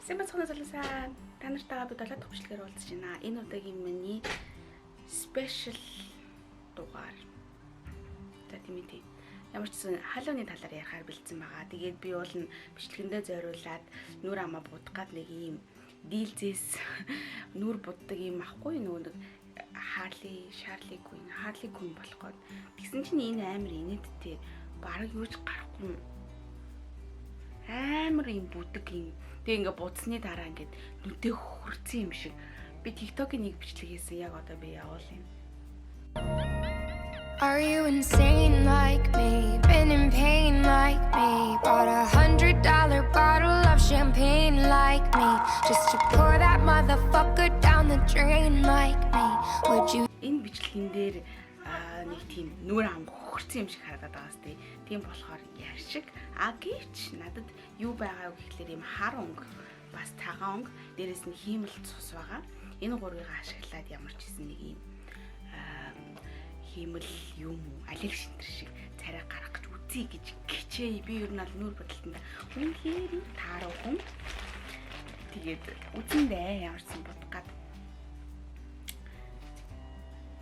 Сэмбацхоно залуусаа та нартайгаа би 7 дахь бичлэгээр уулзж байна. Энэ удаагийн миний спешиал дугаар. За тийм ээ. Ямар ч гэсэн халууны талаар ярихаар бэлдсэн байгаа. Тэгээд би уул нь бичлэгэндээ зориулаад нүр амаа будах гад нэг ийм дийлзээс нүр буддаг юм ахгүй нөгөө нэг Harley Quinn болох гээд. Тэгсэн чинь энэ амар инээдтэй. Бараг юуж гарахгүй амар юм бүдэг юм. Тэг ингээ будсны дараа ингээд нүдээ хүрцэн юм шиг. Би TikTok-ийн нэг бичлэг хийсэн. Яг одоо би явуул юм. Are you insane like me? Been in pain like me? Bought $100 bottle of champagne like me? Just to pour that motherfucker down the drain like me? Would you? Энэ бичлэгэн дээр нэг тийм нүур ам хөрцөн юм шиг харагдаад байгаа сте. Тийм болохоор яар шиг. Гэвч надад юу байгаа вэ гэхлээр юм хар өнгө, бас цагаан өнгө, дээрэс нь хиймэл цус байгаа. Энэ гурвыг ашиглаад ямар ч гэсэн нэг юм хиймэл юм алиг шинтэр шиг царай гарах гэж үзье гэж хичээе. Би ер нь аль нүур бодолтонд үнэхээр таарахгүй. Тэгээд үзэндээ ямар ч юм бодох гад.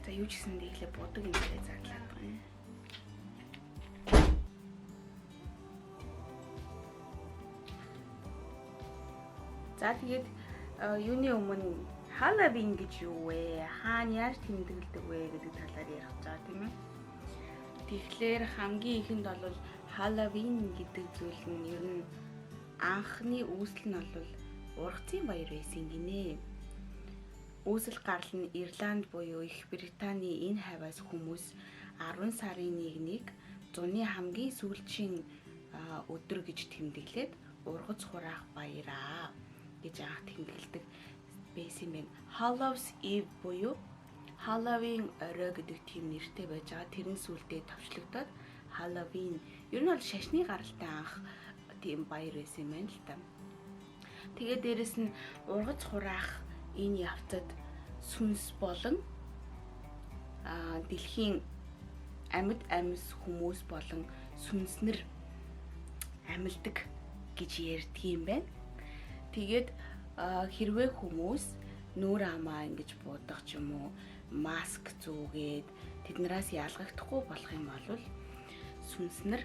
За юу ч гэсэн дэглээ бодог юм дээр задлаад байгаа юм. За тэгээд юуны өмнө Halloween гэж юу вэ? Хаана яаж тэмдэглэдэг вэ гэдэг талаар ярих гэж байгаа тийм ээ. Тэгэхээр хамгийн ихэнд бол Halloween гэдэг зүйл нь ер нь анхны үүсэл нь бол ургацын баяр байсан гинэ. Үүсэл гарал нь Ирланд буюу Их Британий энэ хавьяас хүмүүс 10 сарын 1-ийг зуны хамгийн сүүлчийн өдөр гэж тэмдэглээд ургац хураах баяраа гэж анх тэмдэглэдэг байсан юм. Hallows Eve буюу Halloween орой гэдэг тийм нэртэй байж байгаа. Тэрэн сүлдээ товчлогдоод Halloween ер нь бол шашны гаралтай анх тийм баяр байсан юм байна л та. Тэгээд дээрэс нь ургац хураах энэ явцад сүнс болон дэлхийн амьд амьс хүмүүс болон сүнснэр амьлдаг гэж ярьдаг юм байна. Тэгээд хэрвээ хүмүүс нүур амаа ингэж буудах ч юм уу маск зүүгээд тэднээс ялгахдахгүй болох юм бол сүнснэр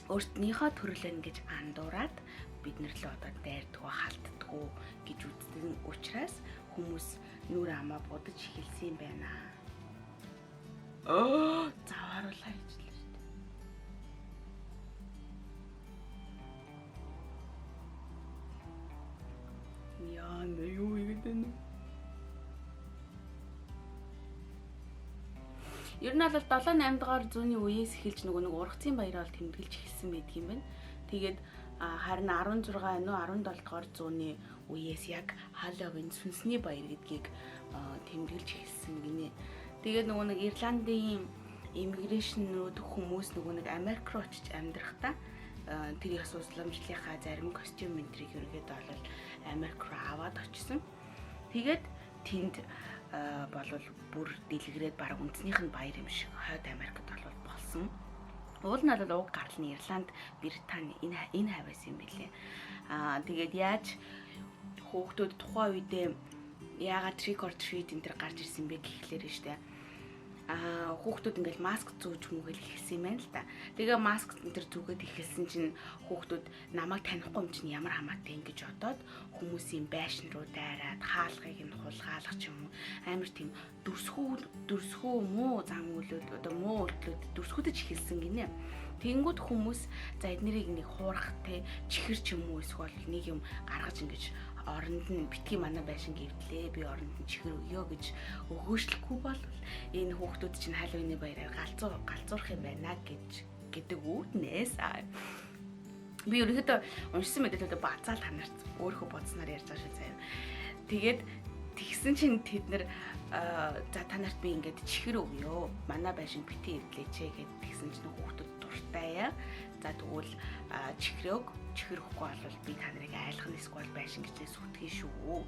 өөртнийхөө төрлөө ингэж андуураад биднэр л одоо дайрдгоо халтдгоо гэж үздэг учраас хүмүүс нүур амаа будаж эхэлсэн юм байна. Завааруулаа гэж. Яа, юу ингэдэг вэ? Ер нь бол 7-8 дугаар зууны үеэс эхэлж нэг ургацын баяраар тэмдэглэж эхэлсэн байдаг юм байна. Тэгээд харин 16 17 дугаар зууны үеэс яг Halloween сүнсний баяр гэдгийг тэмдэглэж эхэлсэн гинэ. Тэгээд нэг Ирландын иммиграшнууд хүмүүс нэг Америк руу очиж амьдрахдаа тэр их сусламжлынхаа зарим костюм энтрийг ергээд бол Америк руу аваад очсон. Тэгээд тэнд болвол бүр дэлгэрээд баг үндснийх нь баяр юм шиг хойд Америкт бол болсон. Уул нь бол уг гарал нь Ирланд, Британи энэ хавьяас юм билээ. Тэгээд яаж хүүхдүүд тухайн үедээ яагаад trick or treat энэ төр гарч ирсэн бэ гэхлээр штэ. Хүүхдүүд ингээл маск зүүж мүгээл эхэлсэн юм байна л да. Тэгээ маск энэ төр зүгээд эхэлсэн чинь хүүхдүүд намайг танихгүй юм чинь ямар хамаатай ингэж одоод хүмүүсийн байшин руу дайраад хаалгыг нь хулгайлах ч юм уу амар тийм дүрсхүү муу зам үйлүүд одоо муу үйлдэлүүд дүрсгүүдэж эхэлсэн гинэ. Тэнгүүд хүмүүс за эднэрийг нэг хуурах те чихэр ч юм уу эсвэл нэг юм гаргаж ингэж оронд нь битгий манай байшин гэвдлээ би оронд нь чихэр өгөө гэж өгөөшлөхгүй бол энэ хүүхдүүд чинь Halloween-ы баяраар галзуурах юм байна гэдэг үүднээс би ерөөхдөө уншсан мэдээлэлүүд бацаал танарт өөрөө бодсноор ярьж байгаа шүү заяа. Тэгээд тэгсэн чинь тэд нэр за танарт би ингээд чихэр өгөө манай байшин битгий эвдлээч гэд тэгсэн чинь хүүхдүүд дуртай. За тэгвэл чихэр өгөхгүй бол би та нарыг айлгах нь эсвэл байшин гэжээ сүтгэе шүү.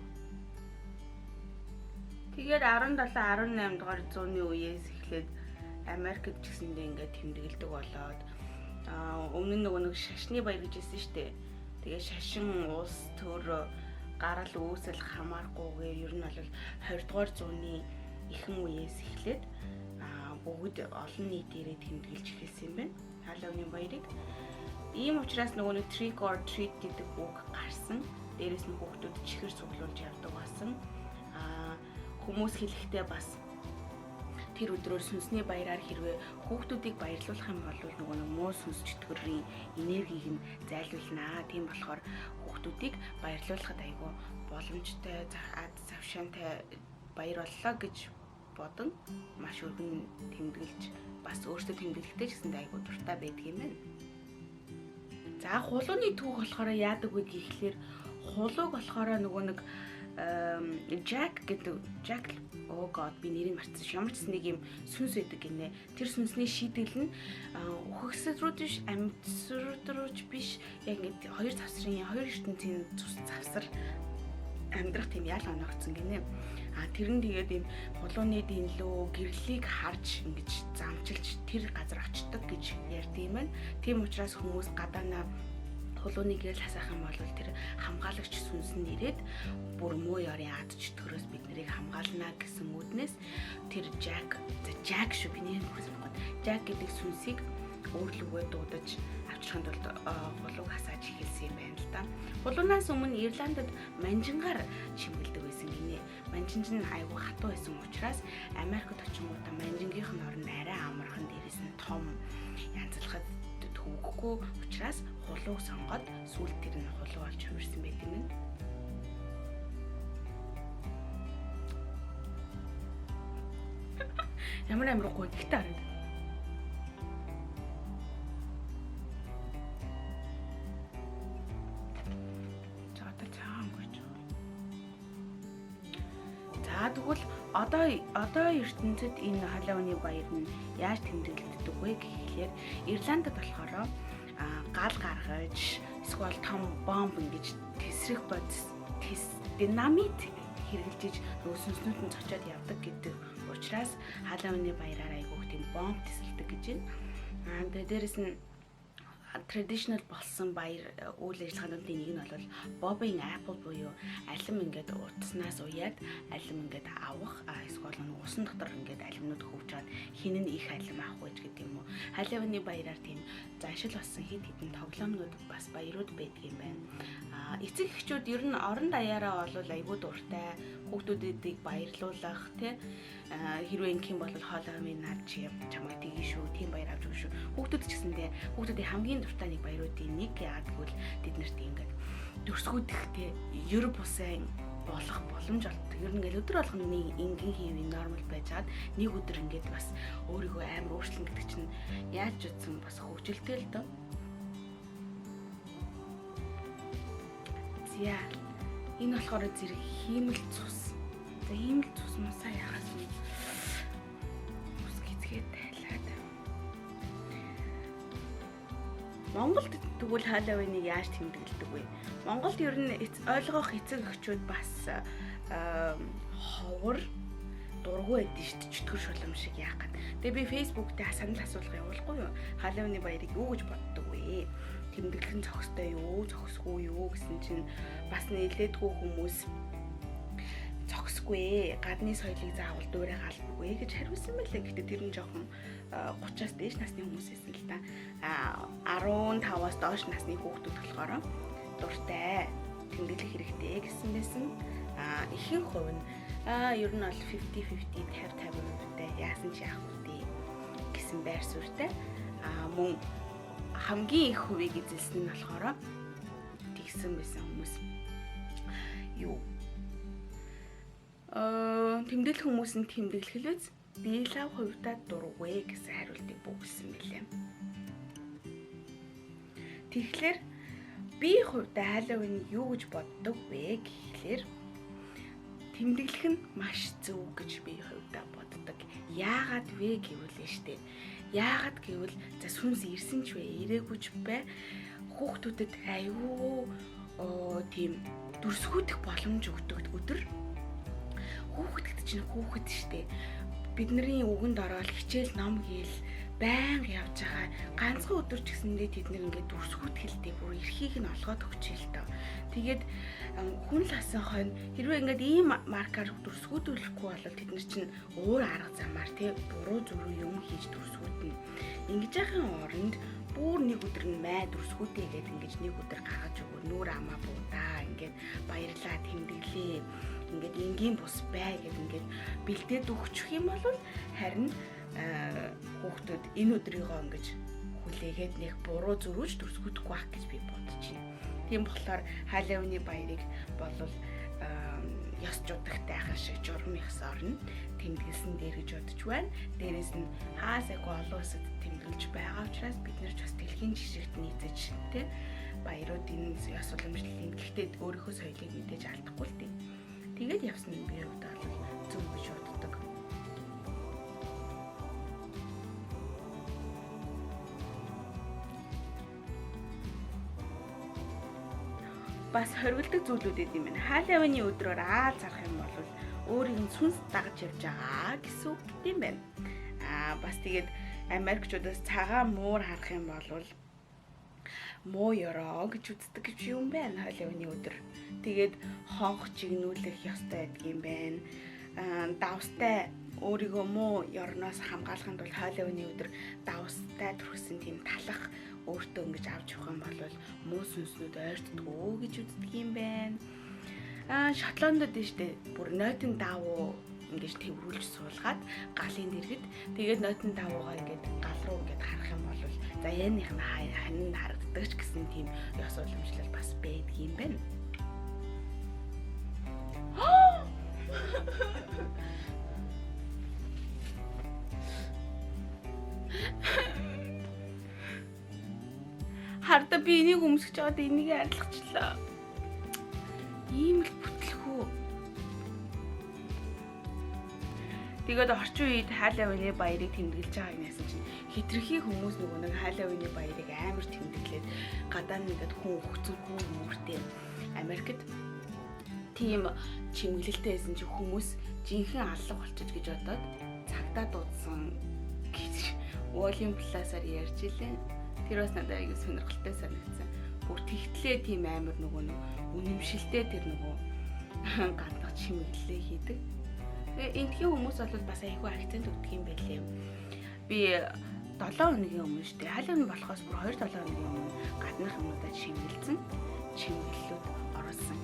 Тэгээд 17 18 дугаар зууны үеэс эхлээд Америкт ч гэсэндээ ингээд тэмдэглэдэг болоод өмнө нь нэг шашны баяр гэж хэлсэн шүү дээ. Тэгээ шашин, улс төр, гарал үүсэл хамаарахгүйгээр ер нь бол 20 дугаар зууны ихэнх үеэс эхлээд бүгд олон нийтээрээ тэмдэглэж эхэлсэн юм байна. Халлоуины баярыг. Ийм учраас нөгөө trick or treat гэдэг үг гарсан. Дээрээс нь хүүхдүүд чихэр цуглуулж явдаг басан. Хүмүүс хэлэхдээ бас тэр өдрөөр сүнсний баяраар хэрвээ хүүхдүүдийг баярлуулах юм бол нөгөө муу сүнс чөтгөрийн энергийг нь зайлуулнаа. Тийм болохоор хүүхдүүдийг баярлуулахад айгүй боломжтой, завшаантай баяр боллоо гэж бодон маш өргөн тэмдэглэж бас өөртөө тэмдэглэхдээ ч гэсэн айгүй дуртай байдаг юм байна. За хулууны түүх болохоор яадаг вэ гэхлээр хулууг болохоор нөгөө нэг Jack гэдэг oh god би нэрийг мартсан. Ямар ч нэг юм сүнс байдаг гинэ. Тэр сүнсний шийдэл нь үхэгсрүүд амьдсрууд биш яг ингэ хоёр завсрын хоёр ертөнцийн цус завсар амьдрах тийм ял оногдсон гинэ. Тэр нь тэгээд юм хулууны дэнлөө гэрлийг харж ингэж замчилж тэр газар очдог гэж ярьд юм байна. Тийм учраас хүмүүс гадаанаа хулууны гэрэл хасах юм бол тэр хамгаалагч сүнс нь ирээд бүр муу ёрын ад чөтгөрөөс бид нарыг хамгаална гэсэн үднээс тэр Jack шүү би нэр хүсэхгүй. Jack гэдэг сүнсийг өөрлөгөө дуудаж авчрахын тулд хулууг хасааж эхэлсэн юм байна л да. Хулуунаас өмнө Ирландд манжингаар чимгэлдэг байсан гинэ. Манжинч нь айгүй хатуу байсан учраас Америкт очингуудаа манжингийнх нь орон арай амархан дээрээс нь том янзлахад төвөггүй учраас хулууг сонгоод сүүл тэр нь хулуу болж хувирсан байт юм. Ямар амаргүй гэхдээ хараад. Тэгвэл одоо ертөнцид энэ Халлоуины баяр нь яаж тэмдэглэгддэг вэ гэхлээр Ирландд болохоор гал гаргаж эсвэл том бомб ингэж тесрэх бодис динамит хэрэгжилж сүнснүүд нь цочоод явдаг гэдэг учраас Халлоуины баяраар айгүйх тийм бомб тесэлдэг гэж байна. Дээрээс нь traditional болсон баяр үйл ажиллагаануудын нэг нь бол bobbing apple буюу алим ингээд утаснаас уяад алим ингээд авах эсвэл усан дотор ингээд алимнууд хөвж чад хин нь их алим авах гэж гэдэг юм уу. Халлоуины баяраар тийм заншил болсон хэд хэдэн тоглоомнууд бас баярууд байдаг юм байна. Эцэг эхчүүд ер нь орон даяараа бол айгүй дуртай хүүхдүүдийг баярлуулах тий хэрвээ ингэх юм бол Халлоуин над чи чамайг тгий шүү тийм баяр авч өгш шүү. Хүүхдүүд ч гэсэндээ хүүхдүүдийн хамгийн дуртай нэг баяруудын нэг яагаад гэвэл бид нарт ингээд дөрсгүүдхтэй ер бусан болох боломж олддог. Ер нь ингээл өдөр болгоно нэг энгийн хийвийн нормал байжгаад нэг өдөр ингээд бас өөрийгөө амар өөрчлөн гэдэг чинь яаж утсан бас хөвгөлтэй л доо. Зя энэ болохоор зэрэг хиймэл цус. За хиймэл цус мусаа яахаас нь ус гизгээд тайлаад. Монголд тэгвэл Халлоуиныг яаж тэмдэглэдэг вэ? Монголд ер нь ойлгох эцэг эхчүүд бас ховор дургу байдэн шүү дээ. Чөтгөр шулам шиг яах гээд. Тэгээ би Facebook дээр санал асуулга явуулахгүй юу? Халлоуины баярыг юу гэж боддог вэ? Тэмдэглэх нь зохистой юу, зохисгүй юу гэсэн чинь бас нэлээдгүй хүмүүс зохисгүй. Гадны соёлыг заавал дуурай галбгүй гэж хариулсан байлаа. Гэхдээ тэр нь жоохон 30-аас дээш насны хүмүүс байсан л да. 15-аас доош насны хүүхдүүд болохоор дуртай тэмдэглэх хэрэгтэй гэсэн байсан. Ихэнх хувь нь ер нь бол 50-50 50-50%тай яасан ч яах вэ гэсэн байр суурьтай. Мөн хамгийн их хувийг эзэлсэн нь болохоор тэгсэн байсан хүмүүс. Юу тэмдэглэх хүмүүс нь тэмдэглэхлээс би лав хувьдаа дургүй гэсэн хариултыг бүгдсэн билээ. Тэгэхээр би хувьдаа Халлоуин юу гэж боддог вэ гэхлээр тэмдэглэх нь маш зөв гэж би хувьдаа боддог. Яагаад вэ гэвэл штэ. Яагаад гэвэл за сүнс ирсэн ч вэ, ирээгүй ч бай хүүхдүүдэд аюу тийм дүрсгүүдэх боломж өгдөг өдөр. Хүүхдэд чинь хүүхэд штэ. Бидний үгэнд ороод хичээл ном гээл байнга явж байгаа. Ганцхан өдөр ч гэсэндээ тэд нэр ингээд дүрсгүүд хэлдэг. Бүр эрхийг нь олгоод өгчээ л тоо. Тэгээд хүн л асан хойно хэрвээ ингээд ийм маркаар дүрсгүүдүүлэхгүй бол тэд нар чинь өөр арга замаар тий буруу зүрх юм хийж дүрсгүүднэ. Ингэж яхахын оронд бүр нэг өдөр нь май дүрсгүүдээ гээд ингэж нэг өдөр гаргаж өгөө нүүр амаа буудаа ингээд баярлаа тэмдэглээ. Ингээд энгийн бус бай гэд ингээд бэлдээд өгчих юм бол харин хүүхдүүд энэ өдрийгөө ингэж хүлээгээд нэг буруу зөрүүж дүрсгүйдэхгүй байх гэж би бодож байна. Тийм болохоор хаалавны баярыг болвол ёс жудагтай ахын шиг журам ихс орно тэмдэглэсэн дээр гэж бодож байна. Дээрээс нь хаасайгүй олон улсад тэмдэглэж байгаа учраас бид нар ч бас дэлхийн жишгт нийцэж тий баяруудын ёс уламжлалын гэхдээ өөрийнхөө соёлыг мэдээж алдахгүй л тий. Тэгээд явсан юм би өөртөө бол зөв гэж боддог. Бас хоригддаг зүйлүүд юм байна. Хаалавны өдрөөр аал зарах юм бол өөрийн сүнс дагаж явж байгаа гэсэн үг юм байна. Бас тэгээд Америкчуудаас цагаан муур харах юм бол муу ёроо гэж үздэг гэж юм байна хаалавны өдөр. Тэгээд хонх чигнүүлэх ёстой гэдгийм байна. Давстай өөрийгөө муу ёрноос хамгаалахын тулд хаалавны өдөр давстай төрсөн тийм талах өөртөө ингэж авч явах юм бол муу сүнснүүд ойртдгоо гэж үздэг юм байна. Шотландд дэжтэй бүр нойтон давуу ингэж тэврүүлж суулгаад галын дэргэд тэгээд нойтон давуугаа ингэж гал руу ингэж харах юм бол за яаных нь хань харагддаг ч гэсэн тийм ёс уламжлал бас байдаг юм байна. Харта би энийг өмсөж байгаад энийг арилгачлаа. Ийм л бүтлэхүү. Тэгээд орчин үед хаалавны баярыг тэмдэглэж байгаа юм яасан чинь хитрхи хүмүүс нөгөө нэг хаалавны баярыг амар тэмдэглээд гадаа нэгэд хүн өгцөнгөө мөртэй. Америкт тийм чимэглэлтэй байсан чи хүмүүс жинхэнэ аллах болчих гэж бодоод цагтаа дуудсан гэж уулын пласаар ярьж илээ. Тэр бас надад аягүй сонирхолтой санагдсан. Бүр тэгтлээ тийм амар нөгөө үнэмшилтэй тэр нөгөө гаднах чимэглэлээ хийдэг. Тэгээ энтхийн хүмүүс бол бас аягүй акцент өгдөг юм байлээ. Би 7 хоногийн өмнө шүү дээ. Хаалвны болохоос бүр 2-7 хоногийн өмнө гаднах юмудаа чимэглэлсэн. Чимэглэлүүд оруулсан.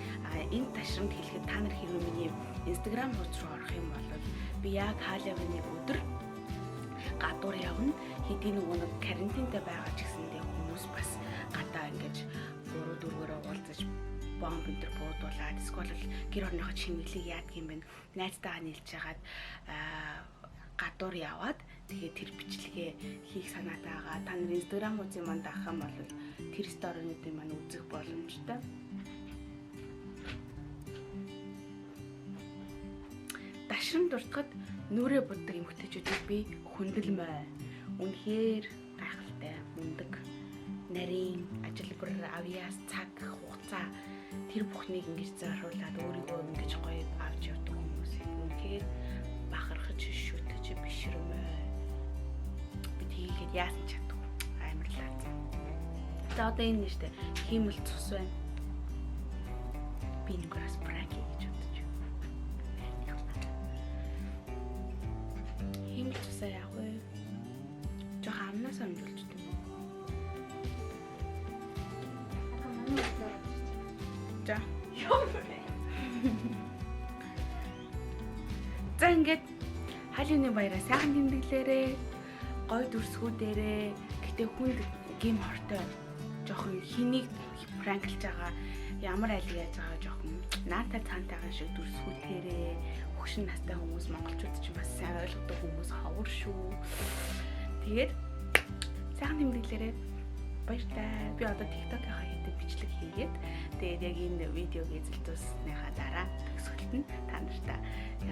Энэ ташрамд хэлэхэд та нар хэрвээ миний Instagram хуудас руу орох юм бол би яг хаалвны өдөр гадуур явна. Хэдийн нөгөө нэг карантинтай байгаа ч гэсэндээ хүмүүс бас гадаа ингэж 3-4-өөр уулзаж бомб энэ төр буудуулаад эсвэл гэр орныхоо чимэглэлийг яадаг юм бэ? Найзтайгаа нийлж хагаад гадуур яваад тэгээд тэр бичлэгээ хийх санаад байгаа. Та нар Instagram хуудсыг манд авах юм бол тэр сторинуудыг маань үзэх боломжтой. Дашрам дуртахад нүрээ буддаг эмэгтэйчүүдийг би хүндэлмээ. Үнэхээр гайхалтай, мундаг, нарийн, ажил бүр авьяас, цаг, хугацаа тэр бүхнийг ингэж зориулаад өөрийгөө ингэж гоё авч явдаг хүмүүсийг үнэхээр бахархаж шүтэж бишрэмээ. Би тийгээд яасан чадгүй. Амарлаа. За одоо энэ нэштэй хиймэл цус байна. Би нэгээс браки гэж бодож байна. Хиймэл цусаа яах вэ? Жох амнаас амжуулж дээ. За. За ингээд хаалвны баяраа сайхан тэмдэглээрээ, гой дүрсгүүдээрээ гэтээ хүнд гим хортой жоохон хэнийг пранклж байгаа ямар аль яаж байгаа жоохон наатай цаантайгаа шиг дүрсгүүдээрээ хөгшин настай хүмүүс монголчууд ч бас сайн ойлгодог хүмүүс ховор шүү. Тэгээд сайхан тэмдэглээрээ баяртай. Би одоо TikTok-ийнхаа хийдэг бичлэг хийгээд тэгээд яг энэ видеог эзэлдүүлснийхаа дараа төгсгөлт нь та нартай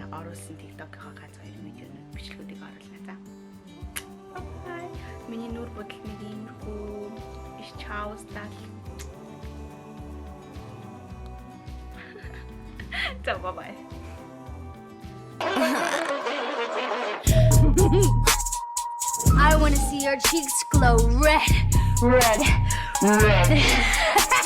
оруулсан TikTok-ийнхаа ганц хоёр видеонууд бичлэгүүдийг оруулнаа. За. Бай. Миний нүур бодол нэг иймэрхүү биш чаустал. За бай. I wanna see your cheeks glow red, red, red.